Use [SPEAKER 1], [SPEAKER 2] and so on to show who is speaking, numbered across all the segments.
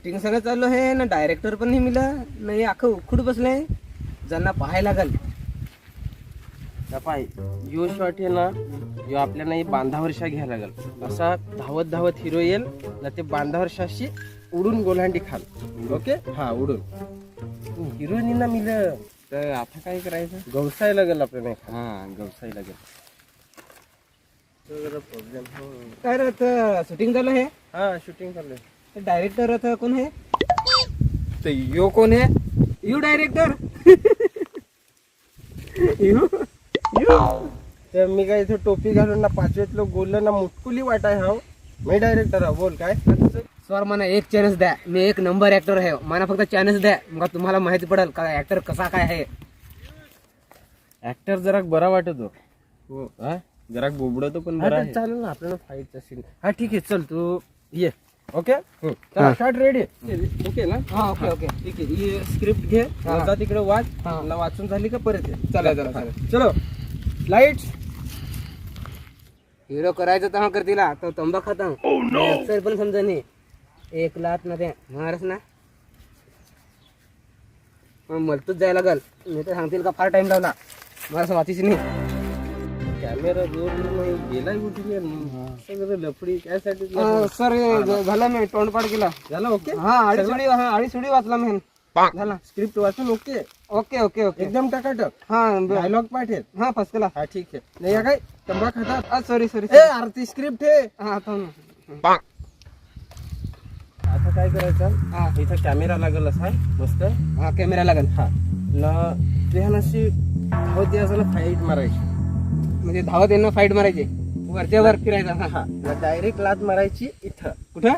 [SPEAKER 1] Shooting सगळं चालू आहे ना, डायरेक्टर पण नाही मिळला नाही, अख्खं उखूड बसलंय, ज्यांना पाहायला लागल.
[SPEAKER 2] पाय यो शॉट आहे ना, यो आपल्याला हे बांधावरशा घ्यायला लागल. असा धावत धावत हिरो येईल ना, ते बांधावरशाशी उडून गोलांडी खाल. ओके, हा उडून हिरोईनना मिळलं तर आता काय करायचं, गवसाय लागेल आपल्याला. हा गवसाय लागेल. प्रॉब्लेम
[SPEAKER 1] काय रे शूटिंग चालू आहे?
[SPEAKER 2] हा शूटिंग चालू आहे.
[SPEAKER 1] डायरेक्टर कोण आहे?
[SPEAKER 2] तर यो कोण आहे?
[SPEAKER 1] You director. यू
[SPEAKER 2] तर मी काय इथे टोपी घालून ना, पाचवेत लोक बोललं ना, मुटकुली वाटाय. हा मी डायरेक्टर हा. बोल काय
[SPEAKER 1] सर, मला एक चान्स द्या, मी एक नंबर ऍक्टर आहे, मला फक्त चान्स द्या, मग तुम्हाला माहिती पडेल का ऍक्टर कसा काय आहे.
[SPEAKER 2] ऍक्टर जरा बरा वाटतो. हो हा, जरा बोबडतो पण बरा आहे. चालेल ना आपल्याला फाईटचा सीन. हा ठीक आहे, चल तू ये. Okay, shot ready. ओके ना?
[SPEAKER 1] हा ओके ओके
[SPEAKER 2] ठीक आहे. ही स्क्रिप्ट घे, जा तिकडे वाच. मला वाचून झाली का परत ये.
[SPEAKER 1] चला चला चला.
[SPEAKER 2] चलो लाईट.
[SPEAKER 1] हिरो करायचं तेव्हा करतील, तो तंबा खाता सर पण समजा नाही. 1 लाख ना ते मारस ना, मलतच जायला लागल. मी तर सांगतील का फार टाइम लावला, मला असं वाचीच नाही.
[SPEAKER 2] कॅमेरा जोर नाही गेलाय कुठे, सगळं लफडी त्यासाठी.
[SPEAKER 1] सर झालं, मी तोंडपाड केला.
[SPEAKER 2] झालं. ओके,
[SPEAKER 1] हा अडीच सुडी वाचला मी.
[SPEAKER 2] झाला स्क्रिप्ट वाचून. ओके
[SPEAKER 1] ओके ओके ओके
[SPEAKER 2] एकदम टकाटक.
[SPEAKER 1] हा
[SPEAKER 2] डायलॉग पाठ आहेत.
[SPEAKER 1] हा फर्स्ट क्लास.
[SPEAKER 2] हा ठीक आहे. नाही या काय तंबा खातात.
[SPEAKER 1] Sorry sorry.
[SPEAKER 2] ए आरती स्क्रिप्ट आहे.
[SPEAKER 1] हा
[SPEAKER 2] आता काय करायचं,
[SPEAKER 1] हा
[SPEAKER 2] इथं कॅमेरा लागल असा मस्त.
[SPEAKER 1] हा कॅमेरा लागल.
[SPEAKER 2] हा ना तुझ्याशी होती असं फाईट मारायची,
[SPEAKER 1] म्हणजे धावत येणं फाईट मारायची, वरच्या वर फिरायचा. हा
[SPEAKER 2] हा ना डायरेक्ट लात मारायची इथं.
[SPEAKER 1] कुठं?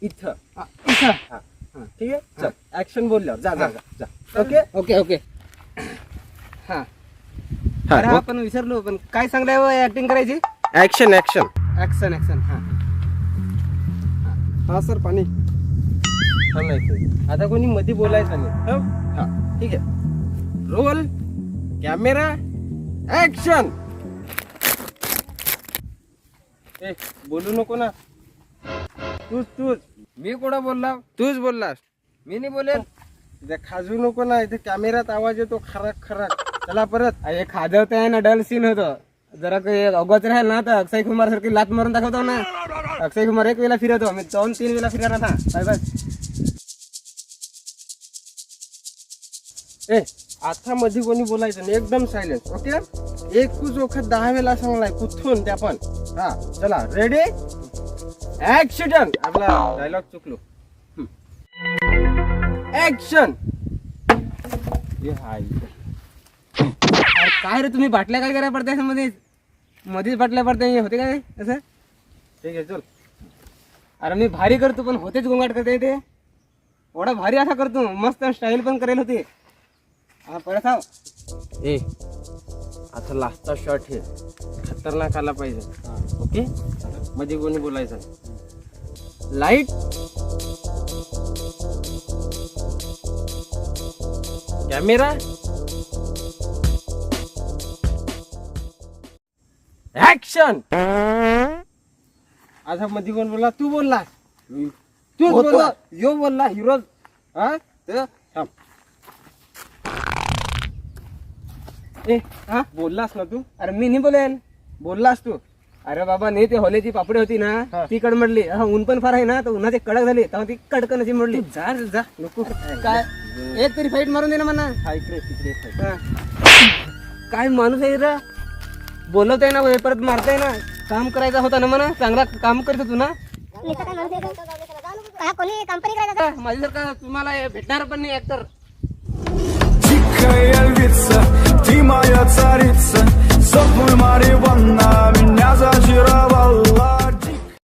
[SPEAKER 2] इथं.
[SPEAKER 1] इथं.
[SPEAKER 2] हा ठीक आहे. चल ऍक्शन बोलल्यावर जा जा जा. Okay
[SPEAKER 1] okay okay. हा अरे आपण विसरलो, पण काय सांगलाय ऍक्टिंग करायची?
[SPEAKER 2] Action action
[SPEAKER 1] action action. हा
[SPEAKER 2] हा सर पाणी थांबायचं. आता कोणी मध्ये बोलायचं नाही. हा ठीक आहे. Roll camera action. ए बोलू नको ना. तूच
[SPEAKER 1] मी कुठं बोलला?
[SPEAKER 2] तूच बोललास, मी नाही बोलेल. इथे खाजू नको ना, इथे कॅमेरात आवाज येतो खराक खराक. चला परत.
[SPEAKER 1] अरे खाजवत आहे ना, डल सीन होतो जरा. काही अवघड राहील ना तर अक्षय कुमार सारखी लात मारून दाखवतो ना. अक्षय कुमार 1 वेळा फिरवतो, मी 2-3 वेळा फिरणार था. Bye bye.
[SPEAKER 2] ए आता मध्ये कोणी बोलायचं नाही, एकदम सायलेन्स. ओके, एक कुच वखत 10 वेळा सांगलाय कुठून त्या पण. हा चला रेडी ऍक्शन. आपला डायलॉग चुकलो. ऍक्शन.
[SPEAKER 1] अरे काय रे तुम्ही बाटल्या काय करायला पडताय मध्येच बाटल्या पडताय, होते काय असं?
[SPEAKER 2] ठीक आहे चल.
[SPEAKER 1] अरे मी भारी करतो पण होतेच गोंगाट करते ते. एवढा भारी असा करतो, मस्त स्टाईल पण करेल होते. हा परत हा.
[SPEAKER 2] ए आता लास्टचा शॉट हे खतरनाक आला पाहिजे. ओके, मध्ये कोणी बोलायचं. Light camera action. आता मध्ये कोण बोलला? तू बोलला. तू बोलला. यो बोलला हिरो. हा थांब. ए
[SPEAKER 1] हा
[SPEAKER 2] बोललास ना तू?
[SPEAKER 1] अरे मी नाही बोलेल.
[SPEAKER 2] बोललास तू?
[SPEAKER 1] अरे बाबा नाही, ते होल्याची पापडी होती ना ती कडमडली. हा ऊन पण फार आहे ना, तर उन्हाची कडक झाली तेव्हा ती कडकन मोडली.
[SPEAKER 2] जा जा नको.
[SPEAKER 1] काय एक तरी फाईट मारून दे ना म्हणा.
[SPEAKER 2] इकडे तिकडे.
[SPEAKER 1] हा. काय माणूस आहे रे, बोलवताय ना परत मारताय ना. काम करायचा होता ना म्हणा, चांगला काम करत होतो ना. माझ्यासारखा तुम्हाला भेटणार पण नाही ऍक्टर.
[SPEAKER 3] Дикая львица, ты моя царица, сопнуль Мариванна меня зачаровала.